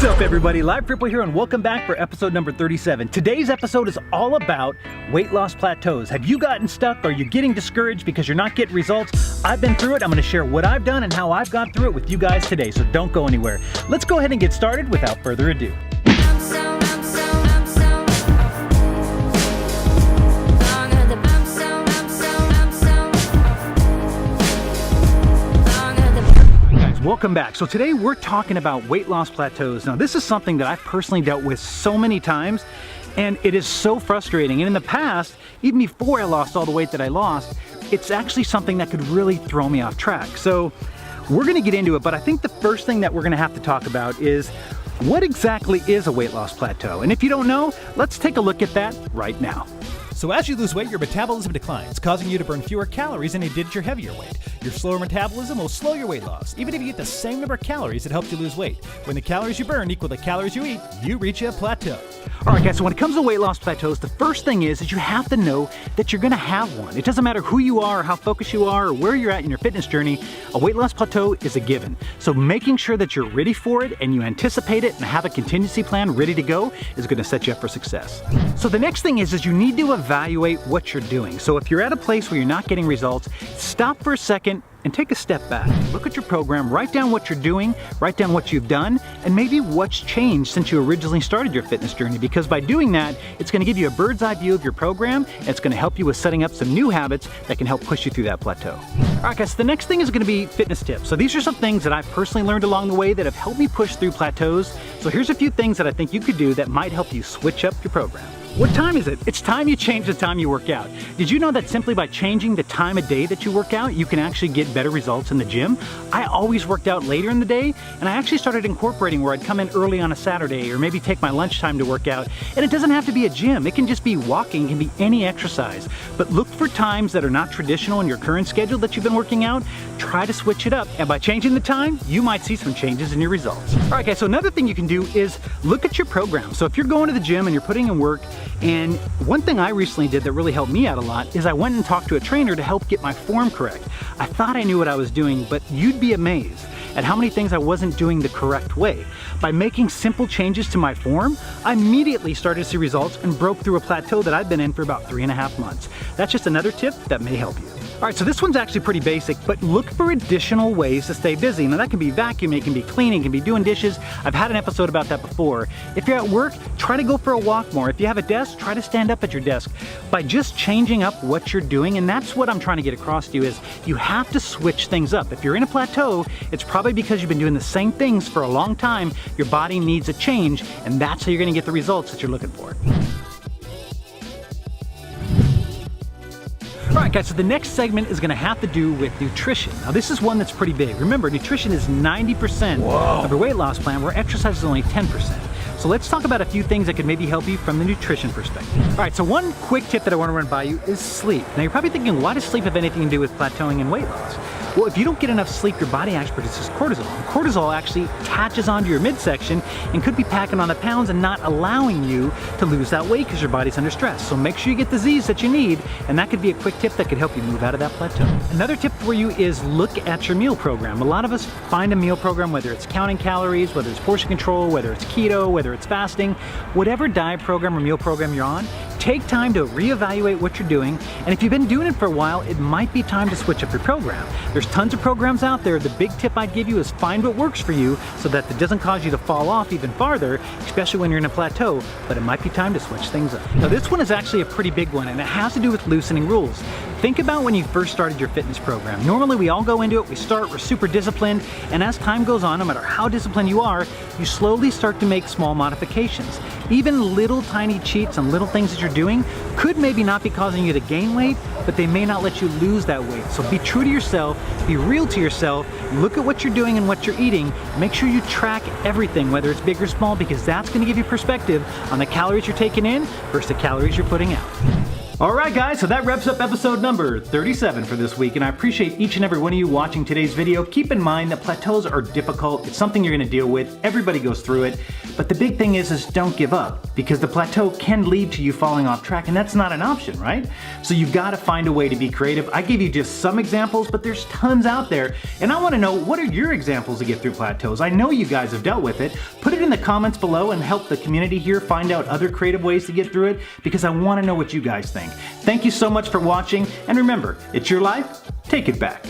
What's up, everybody? Live REPO here, and welcome back for episode number 37. Today's episode is all about weight loss plateaus. Have you gotten stuck? Are you getting discouraged because you're not getting results? I've been through it. I'm going to share what I've done and how I've gone through it with you guys today, so don't go anywhere. Let's go ahead and get started without further ado. Welcome back. So today we're talking about weight loss plateaus. Now this is something that I've personally dealt with so many times, and it is so frustrating. And in the past, even before I lost all the weight that I lost, it's actually something that could really throw me off track. So we're gonna get into it, but I think the first thing that we're gonna have to talk about is what exactly is a weight loss plateau? And if you don't know, let's take a look at that right now. So as you lose weight, your metabolism declines, causing you to burn fewer calories than you did at your heavier weight. Your slower metabolism will slow your weight loss. Even if you eat the same number of calories that helped you lose weight, when the calories you burn equal the calories you eat, you reach a plateau. All right, guys, so when it comes to weight loss plateaus, the first thing is you have to know that you're gonna have one. It doesn't matter who you are, or how focused you are, or where you're at in your fitness journey, a weight loss plateau is a given. So making sure that you're ready for it and you anticipate it and have a contingency plan ready to go is gonna set you up for success. So the next thing is you need to evaluate what you're doing. So if you're at a place where you're not getting results, stop for a second and take a step back. Look at your program, write down what you're doing, write down what you've done, and maybe what's changed since you originally started your fitness journey, because by doing that, it's gonna give you a bird's eye view of your program, and it's gonna help you with setting up some new habits that can help push you through that plateau. All right, guys, so the next thing is gonna be fitness tips. So these are some things that I've personally learned along the way that have helped me push through plateaus. So here's a few things that I think you could do that might help you switch up your program. What time is it? It's time you change the time you work out. Did you know that simply by changing the time of day that you work out, you can actually get better results in the gym? I always worked out later in the day, and I actually started incorporating where I'd come in early on a Saturday or maybe take my lunchtime to work out. And it doesn't have to be a gym. It can just be walking, it can be any exercise. But look for times that are not traditional in your current schedule that you've been working out. Try to switch it up. And by changing the time, you might see some changes in your results. All right, guys, so another thing you can do is look at your program. So if you're going to the gym and you're putting in work, and one thing I recently did that really helped me out a lot is I went and talked to a trainer to help get my form correct. I thought I knew what I was doing, but you'd be amazed at how many things I wasn't doing the correct way. By making simple changes to my form, I immediately started to see results and broke through a plateau that I've been in for about 3.5 months. That's just another tip that may help you. All right, so this one's actually pretty basic, but look for additional ways to stay busy. Now that can be vacuuming, it can be cleaning, it can be doing dishes. I've had an episode about that before. If you're at work, try to go for a walk more. If you have a desk, try to stand up at your desk. By just changing up what you're doing, and that's what I'm trying to get across to you, is you have to switch things up. If you're in a plateau, it's probably because you've been doing the same things for a long time. Your body needs a change, and that's how you're gonna get the results that you're looking for. All right, guys, so the next segment is gonna have to do with nutrition. Now, this is one that's pretty big. Remember, nutrition is 90% of your weight loss plan, where exercise is only 10%. So let's talk about a few things that could maybe help you from the nutrition perspective. All right, so one quick tip that I wanna run by you is sleep. Now, you're probably thinking, why does sleep have anything to do with plateauing and weight loss? Well, if you don't get enough sleep, your body actually produces cortisol. And cortisol actually attaches onto your midsection and could be packing on the pounds and not allowing you to lose that weight because your body's under stress. So make sure you get the Z's that you need, and that could be a quick tip that could help you move out of that plateau. Another tip for you is look at your meal program. A lot of us find a meal program, whether it's counting calories, whether it's portion control, whether it's keto, whether it's fasting, whatever diet program or meal program you're on, take time to reevaluate what you're doing, and if you've been doing it for a while, it might be time to switch up your program. There's tons of programs out there. The big tip I'd give you is find what works for you so that it doesn't cause you to fall off even farther, especially when you're in a plateau, but it might be time to switch things up. Now, this one is actually a pretty big one, and it has to do with loosening rules. Think about when you first started your fitness program. Normally, we all go into it, we start, we're super disciplined, and as time goes on, no matter how disciplined you are, you slowly start to make small modifications. Even little tiny cheats and little things that you're doing could maybe not be causing you to gain weight, but they may not let you lose that weight. So be true to yourself, be real to yourself, look at what you're doing and what you're eating, make sure you track everything, whether it's big or small, because that's gonna give you perspective on the calories you're taking in versus the calories you're putting out. Alright guys, so that wraps up episode number 37 for this week, and I appreciate each and every one of you watching today's video. Keep in mind that plateaus are difficult. It's something you're going to deal with. Everybody goes through it. But the big thing is don't give up, because the plateau can lead to you falling off track, and that's not an option, right? So you've got to find a way to be creative. I gave you just some examples, but there's tons out there, and I want to know, what are your examples to get through plateaus? I know you guys have dealt with it. Put it in the comments below and help the community here find out other creative ways to get through it, because I want to know what you guys think. Thank you so much for watching, and remember, it's your life, take it back.